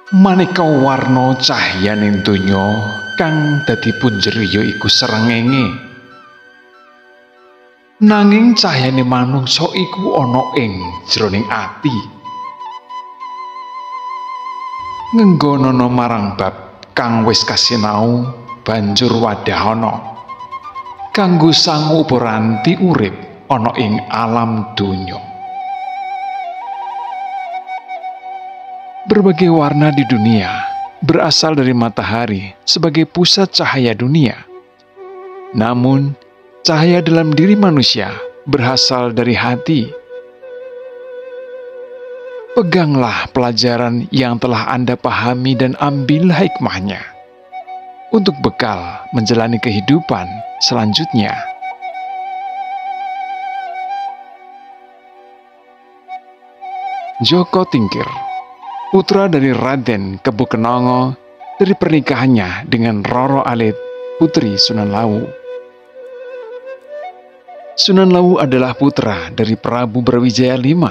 Maneka warna cahyaning donya kang dadi punjer ya iku srengenge. Nanging cahyane manungsa iku ana ing jroning ati. Ngenggonana marang bab kang wis kasinau banjur wadahana kanggo sangu upuranti urip ana ing alam donya. Berbagai warna di dunia berasal dari matahari sebagai pusat cahaya dunia. Namun, cahaya dalam diri manusia berasal dari hati. Peganglah pelajaran yang telah Anda pahami dan ambillah hikmahnya untuk bekal menjalani kehidupan selanjutnya. Joko Tingkir, putra dari Raden Kebo Kenanga dari pernikahannya dengan Roro Alit, putri Sunan Lawu. Sunan Lawu adalah putra dari Prabu Brawijaya V.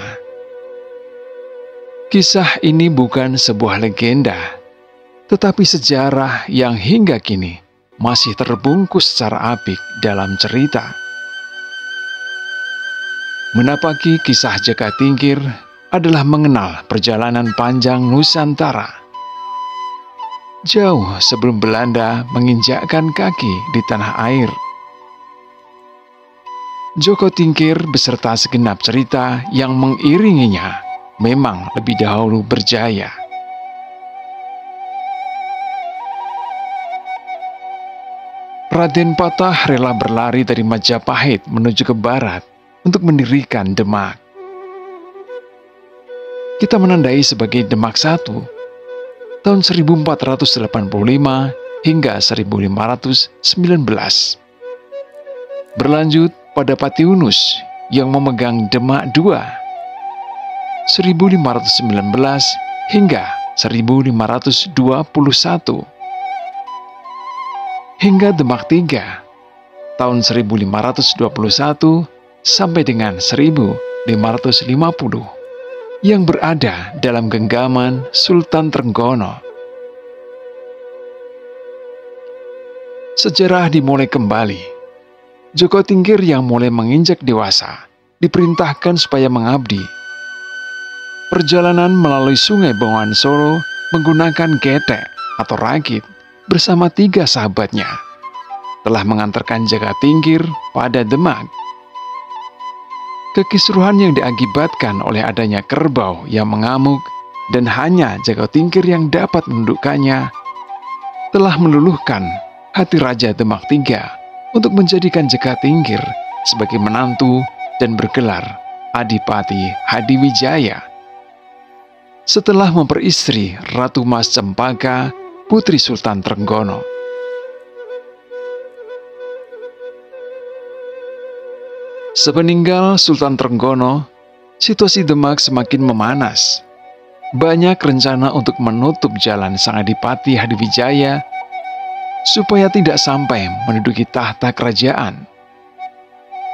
Kisah ini bukan sebuah legenda, tetapi sejarah yang hingga kini masih terbungkus secara apik dalam cerita. Menapaki kisah Jaka Tingkir adalah mengenal perjalanan panjang Nusantara. Jauh sebelum Belanda menginjakkan kaki di tanah air, Joko Tingkir beserta segenap cerita yang mengiringinya memang lebih dahulu berjaya. Raden Patah rela berlari dari Majapahit menuju ke barat untuk mendirikan Demak. Kita menandai sebagai Demak I, tahun 1485 hingga 1519. Berlanjut pada Patiunus yang memegang Demak II, 1519 hingga 1521. Hingga Demak III, tahun 1521 sampai dengan 1550. Yang berada dalam genggaman Sultan Trenggono. Sejarah dimulai kembali. Joko Tingkir yang mulai menginjak dewasa diperintahkan supaya mengabdi. Perjalanan melalui Sungai Bengawan Solo menggunakan getek atau rakit bersama 3 sahabatnya telah mengantarkan Jaka Tingkir pada Demak. Kekisruhan yang diakibatkan oleh adanya kerbau yang mengamuk dan hanya Jaka Tingkir yang dapat menundukkannya telah meluluhkan hati Raja Demak III untuk menjadikan Jaka Tingkir sebagai menantu dan bergelar Adipati Hadiwijaya. Setelah memperistri Ratu Mas Cempaka, putri Sultan Trenggono. Sepeninggal Sultan Trenggono, situasi Demak semakin memanas. Banyak rencana untuk menutup jalan Sang Adipati Hadiwijaya supaya tidak sampai menduduki tahta kerajaan.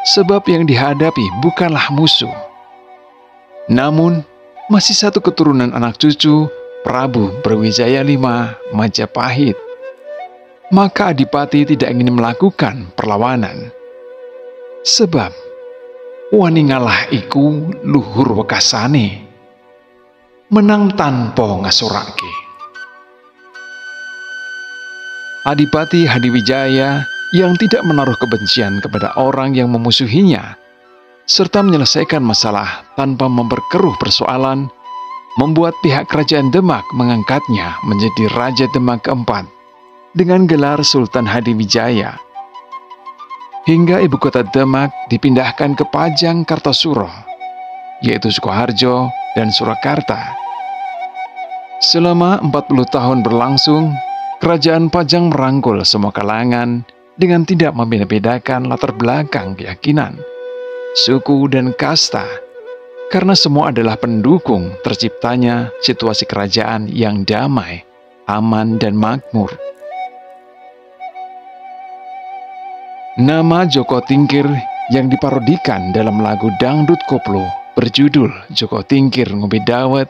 Sebab yang dihadapi bukanlah musuh, namun masih satu keturunan anak cucu Prabu Brawijaya V Majapahit. Maka Adipati tidak ingin melakukan perlawanan. Sebab waningalah iku luhur wekasane, menang tanpa ngasorake. Adipati Hadiwijaya yang tidak menaruh kebencian kepada orang yang memusuhinya, serta menyelesaikan masalah tanpa memperkeruh persoalan, membuat pihak kerajaan Demak mengangkatnya menjadi Raja Demak keempat dengan gelar Sultan Hadiwijaya. Hingga ibu kota Demak dipindahkan ke Pajang Kartosuro, yaitu Sukoharjo dan Surakarta. Selama 40 tahun berlangsung, kerajaan Pajang merangkul semua kalangan dengan tidak membeda-bedakan latar belakang keyakinan, suku, dan kasta, karena semua adalah pendukung terciptanya situasi kerajaan yang damai, aman, dan makmur. Nama Joko Tingkir yang diparodikan dalam lagu dangdut koplo berjudul Joko Tingkir Ngombe Dawet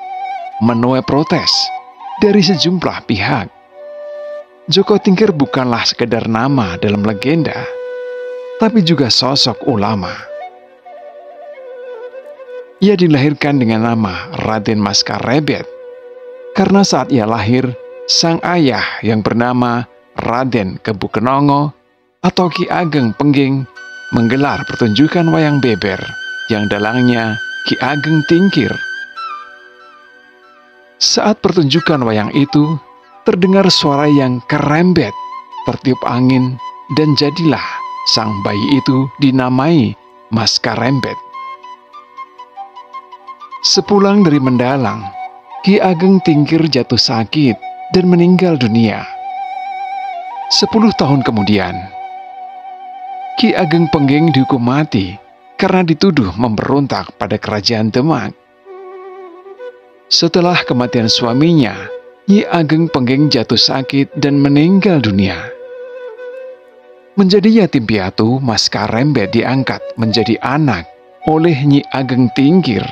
menuai protes dari sejumlah pihak. Joko Tingkir bukanlah sekedar nama dalam legenda, tapi juga sosok ulama. Ia dilahirkan dengan nama Raden Mas Karebet, karena saat ia lahir, sang ayah yang bernama Raden Kebu Kenongo atau Ki Ageng Pengging menggelar pertunjukan wayang beber yang dalangnya Ki Ageng Tingkir. Saat pertunjukan wayang itu, terdengar suara yang kerembet, tertiup angin, dan jadilah sang bayi itu dinamai Mas Karembet. Sepulang dari mendalang, Ki Ageng Tingkir jatuh sakit dan meninggal dunia. 10 tahun kemudian, Ki Ageng Pengging dihukum mati karena dituduh memberontak pada kerajaan Demak. Setelah kematian suaminya, Nyi Ageng Pengging jatuh sakit dan meninggal dunia. Menjadi yatim piatu, Mas Karembet diangkat menjadi anak oleh Nyi Ageng Tingkir.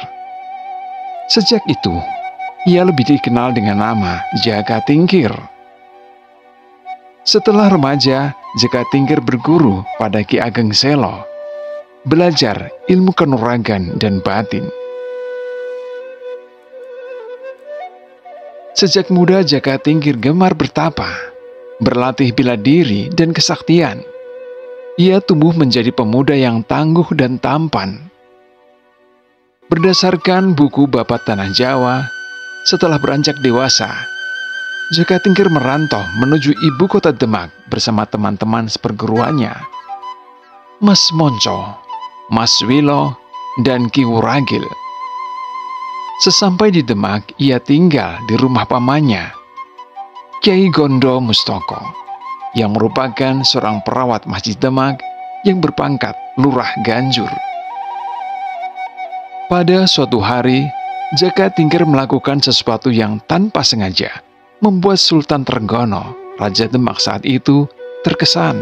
Sejak itu, ia lebih dikenal dengan nama Jaka Tingkir. Setelah remaja, Jaka Tingkir berguru pada Ki Ageng Selo, belajar ilmu kanuragan dan batin. Sejak muda Jaka Tingkir gemar bertapa, berlatih bela diri dan kesaktian. Ia tumbuh menjadi pemuda yang tangguh dan tampan. Berdasarkan buku Bapat Tanah Jawa, setelah beranjak dewasa, Jaka Tingkir merantau menuju ibu kota Demak bersama teman-teman seperguruannya, Mas Monco, Mas Wilo, dan Ki Wuragil. Sesampai di Demak, ia tinggal di rumah pamannya, Kiai Gondo Mustoko, yang merupakan seorang perawat Masjid Demak yang berpangkat Lurah Ganjur. Pada suatu hari, Jaka Tingkir melakukan sesuatu yang tanpa sengaja membuat Sultan Trenggono, Raja Demak saat itu, terkesan.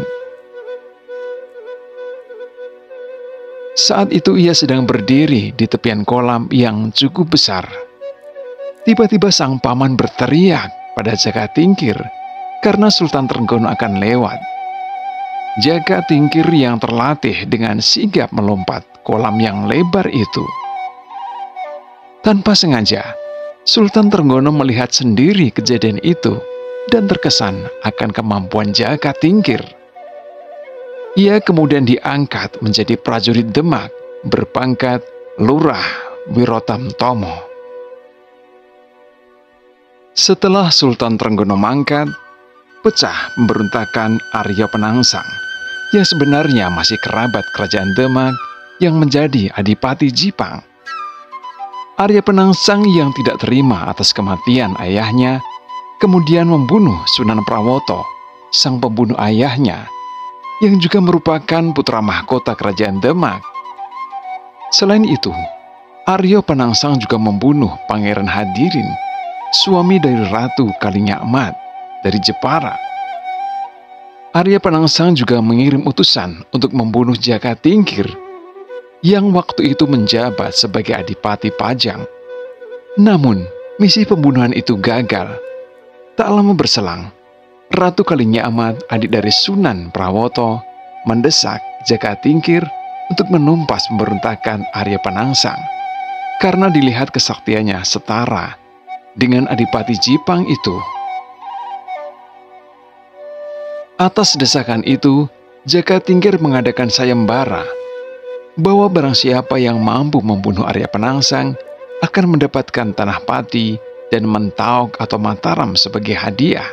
Saat itu ia sedang berdiri di tepian kolam yang cukup besar. Tiba-tiba sang paman berteriak pada Jaka Tingkir karena Sultan Trenggono akan lewat. Jaka Tingkir yang terlatih dengan sigap melompat kolam yang lebar itu. Tanpa sengaja, Sultan Trenggono melihat sendiri kejadian itu dan terkesan akan kemampuan Jaka Tingkir. Ia kemudian diangkat menjadi prajurit Demak berpangkat Lurah Wirotamtomo. Setelah Sultan Trenggono mangkat, pecah pemberontakan Arya Penangsang yang sebenarnya masih kerabat kerajaan Demak yang menjadi Adipati Jipang. Arya Penangsang yang tidak terima atas kematian ayahnya kemudian membunuh Sunan Prawoto, sang pembunuh ayahnya, yang juga merupakan putra mahkota kerajaan Demak. Selain itu, Arya Penangsang juga membunuh Pangeran Hadirin, suami dari Ratu Kalinyakmat dari Jepara. Arya Penangsang juga mengirim utusan untuk membunuh Jaka Tingkir, yang waktu itu menjabat sebagai Adipati Pajang. Namun, misi pembunuhan itu gagal. Tak lama berselang, Ratu Kalinyakmat, adik dari Sunan Prawoto, mendesak Jaka Tingkir untuk menumpas pemberontakan Arya Penangsang karena dilihat kesaktiannya setara dengan Adipati Jipang itu. Atas desakan itu, Jaka Tingkir mengadakan sayembara bahwa barang siapa yang mampu membunuh Arya Penangsang akan mendapatkan tanah Pati dan Mentaok atau Mataram sebagai hadiah.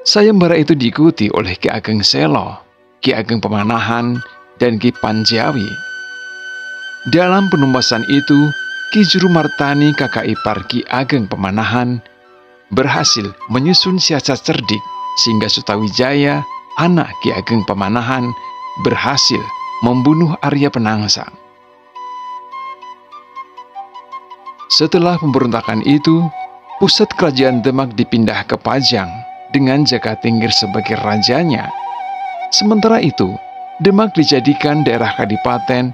Sayembara itu diikuti oleh Ki Ageng Selo, Ki Ageng Pemanahan, dan Ki Panjawi. Dalam penumpasan itu, Ki Juru Martani kakak ipar Ki Ageng Pemanahan berhasil menyusun siasat cerdik sehingga Sutawijaya, anak Ki Ageng Pemanahan, berhasil membunuh Arya Penangsang. Setelah pemberontakan itu, pusat kerajaan Demak dipindah ke Pajang dengan Jaka Tingkir sebagai rajanya. Sementara itu, Demak dijadikan daerah kadipaten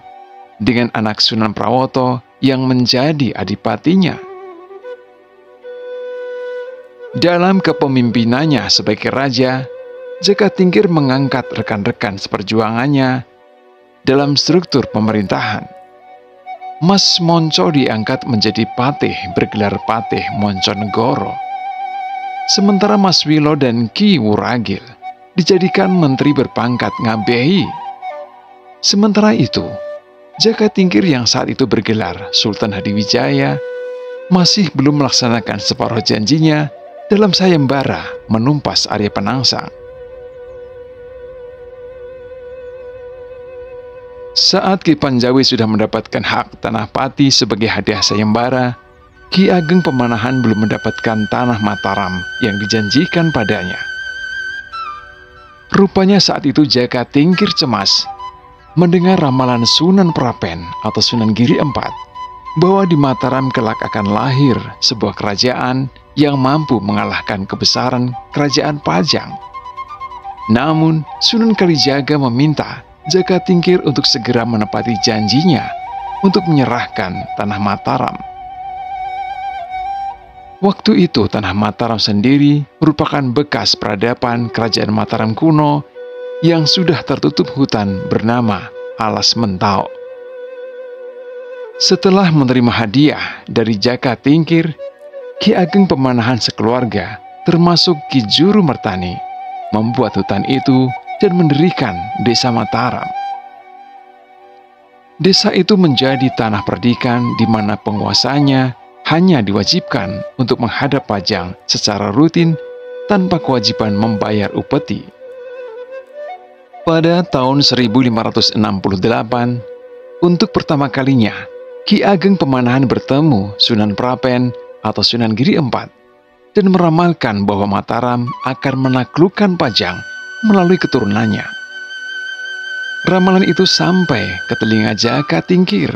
dengan anak Sunan Prawoto yang menjadi adipatinya. Dalam kepemimpinannya sebagai raja, Jaka Tingkir mengangkat rekan-rekan seperjuangannya dalam struktur pemerintahan. Mas Monco diangkat menjadi patih bergelar Patih Monconegoro. Sementara Mas Wilo dan Ki Wuragil dijadikan menteri berpangkat Ngabehi. Sementara itu, Jaka Tingkir yang saat itu bergelar Sultan Hadiwijaya masih belum melaksanakan separuh janjinya dalam sayembara menumpas Arya Penangsang. Saat Ki Panjawi sudah mendapatkan hak tanah Pati sebagai hadiah sayembara, Ki Ageng Pemanahan belum mendapatkan tanah Mataram yang dijanjikan padanya. Rupanya saat itu Jaka Tingkir cemas mendengar ramalan Sunan Prapen atau Sunan Giri IV bahwa di Mataram kelak akan lahir sebuah kerajaan yang mampu mengalahkan kebesaran kerajaan Pajang. Namun Sunan Kalijaga meminta Jaka Tingkir untuk segera menepati janjinya untuk menyerahkan tanah Mataram. Waktu itu tanah Mataram sendiri merupakan bekas peradaban kerajaan Mataram kuno yang sudah tertutup hutan bernama Alas Mentau. Setelah menerima hadiah dari Jaka Tingkir, Ki Ageng Pemanahan sekeluarga termasuk Ki Juru Mertani membuat hutan itu dan mendirikan desa Mataram. Desa itu menjadi tanah perdikan di mana penguasanya hanya diwajibkan untuk menghadap pajang secara rutin tanpa kewajiban membayar upeti. Pada tahun 1568, untuk pertama kalinya, Ki Ageng Pemanahan bertemu Sunan Prapen atau Sunan Giri IV dan meramalkan bahwa Mataram akan menaklukkan Pajang melalui keturunannya. Ramalan itu sampai ke telinga Jaka Tingkir.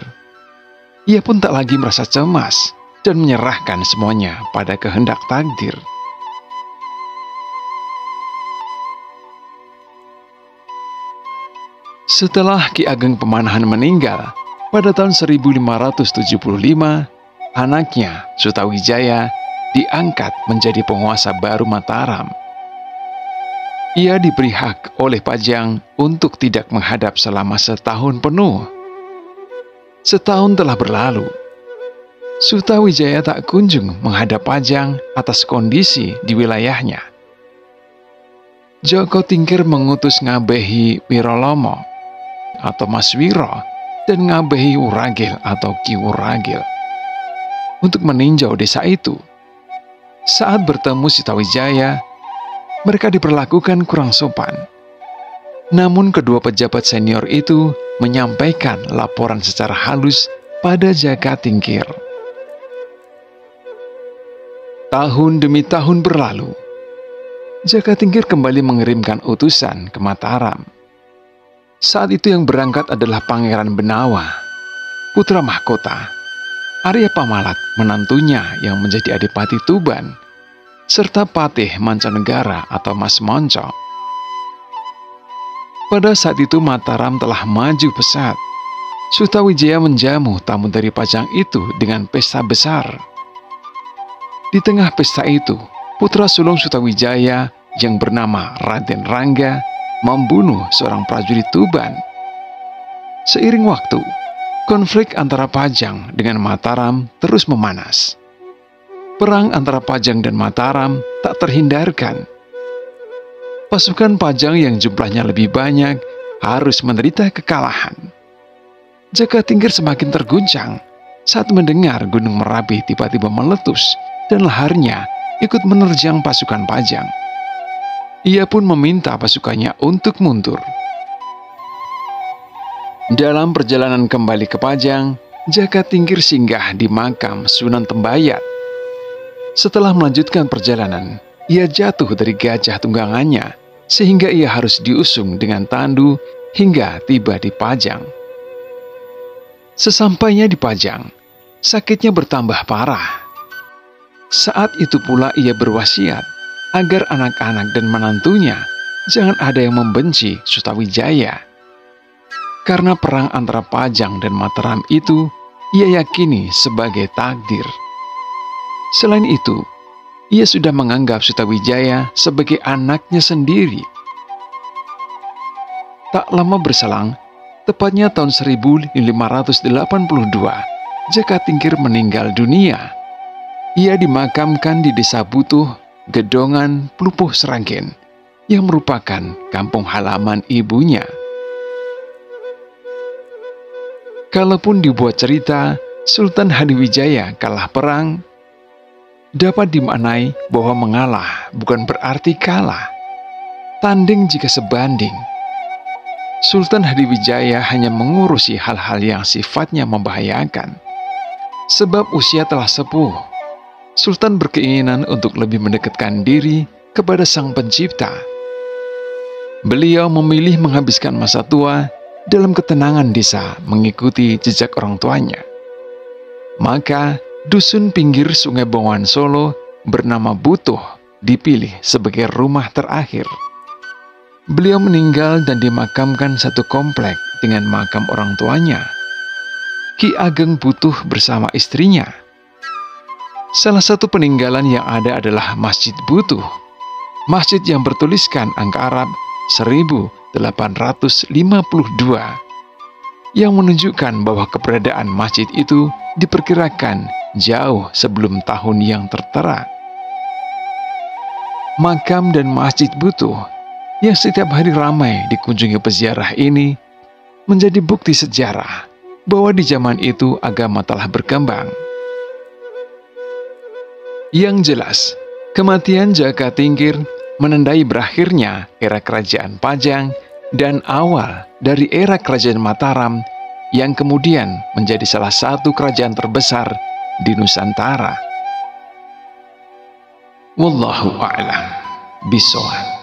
Ia pun tak lagi merasa cemas dan menyerahkan semuanya pada kehendak takdir. Setelah Ki Ageng Pemanahan meninggal pada tahun 1575, anaknya Sutawijaya diangkat menjadi penguasa baru Mataram. Ia diberi hak oleh Pajang untuk tidak menghadap selama setahun penuh. Setahun telah berlalu. Sutawijaya tak kunjung menghadap Pajang atas kondisi di wilayahnya. Jaka Tingkir mengutus Ngabehi Wiralomo atau Mas Wiro dan Ngabehi Wuragil atau Ki Wuragil untuk meninjau desa itu. Saat bertemu Sutawijaya, mereka diperlakukan kurang sopan. Namun kedua pejabat senior itu menyampaikan laporan secara halus pada Jaka Tingkir. Tahun demi tahun berlalu. Jaka Tingkir kembali mengirimkan utusan ke Mataram. Saat itu yang berangkat adalah Pangeran Benawa, putra mahkota, Arya Pamalat menantunya yang menjadi Adipati Tuban, serta Patih Mancanegara atau Mas Monco. Pada saat itu Mataram telah maju pesat. Sutawijaya menjamu tamu dari Pajang itu dengan pesta besar. Di tengah pesta itu, putra sulung Sutawijaya yang bernama Raden Rangga membunuh seorang prajurit Tuban. Seiring waktu, konflik antara Pajang dengan Mataram terus memanas. Perang antara Pajang dan Mataram tak terhindarkan. Pasukan Pajang yang jumlahnya lebih banyak harus menderita kekalahan. Jaka Tingkir semakin terguncang saat mendengar Gunung Merapi tiba-tiba meletus dan laharnya ikut menerjang pasukan Pajang. Ia pun meminta pasukannya untuk mundur. Dalam perjalanan kembali ke Pajang, Jaka Tingkir singgah di makam Sunan Tembayat. Setelah melanjutkan perjalanan, ia jatuh dari gajah tunggangannya sehingga ia harus diusung dengan tandu hingga tiba di Pajang. Sesampainya di Pajang, sakitnya bertambah parah. Saat itu pula ia berwasiat agar anak-anak dan menantunya jangan ada yang membenci Sutawijaya. Karena perang antara Pajang dan Mataram itu ia yakini sebagai takdir. Selain itu, ia sudah menganggap Sutawijaya sebagai anaknya sendiri. Tak lama berselang, tepatnya tahun 1582, Jaka Tingkir meninggal dunia. Ia dimakamkan di Desa Butuh, Gedongan, Plupuh Sranggen, yang merupakan kampung halaman ibunya. Kalaupun dibuat cerita Sultan Hadiwijaya kalah perang, dapat dimaknai bahwa mengalah bukan berarti kalah. Tanding jika sebanding. Sultan Hadiwijaya hanya mengurusi hal-hal yang sifatnya membahayakan. Sebab usia telah sepuh, Sultan berkeinginan untuk lebih mendekatkan diri kepada Sang Pencipta. Beliau memilih menghabiskan masa tua dalam ketenangan desa mengikuti jejak orang tuanya. Maka dusun pinggir Sungai Bengawan Solo bernama Butuh dipilih sebagai rumah terakhir. Beliau meninggal dan dimakamkan satu komplek dengan makam orang tuanya, Ki Ageng Butuh bersama istrinya. Salah satu peninggalan yang ada adalah Masjid Butuh, masjid yang bertuliskan angka Arab 1852, yang menunjukkan bahwa keberadaan masjid itu diperkirakan jauh sebelum tahun yang tertera. Makam dan Masjid Butuh yang setiap hari ramai dikunjungi peziarah ini menjadi bukti sejarah bahwa di zaman itu agama telah berkembang. Yang jelas, kematian Jaka Tingkir menandai berakhirnya era Kerajaan Pajang dan awal dari era Kerajaan Mataram yang kemudian menjadi salah satu kerajaan terbesar di Nusantara. Wallahu a'lam bishawab.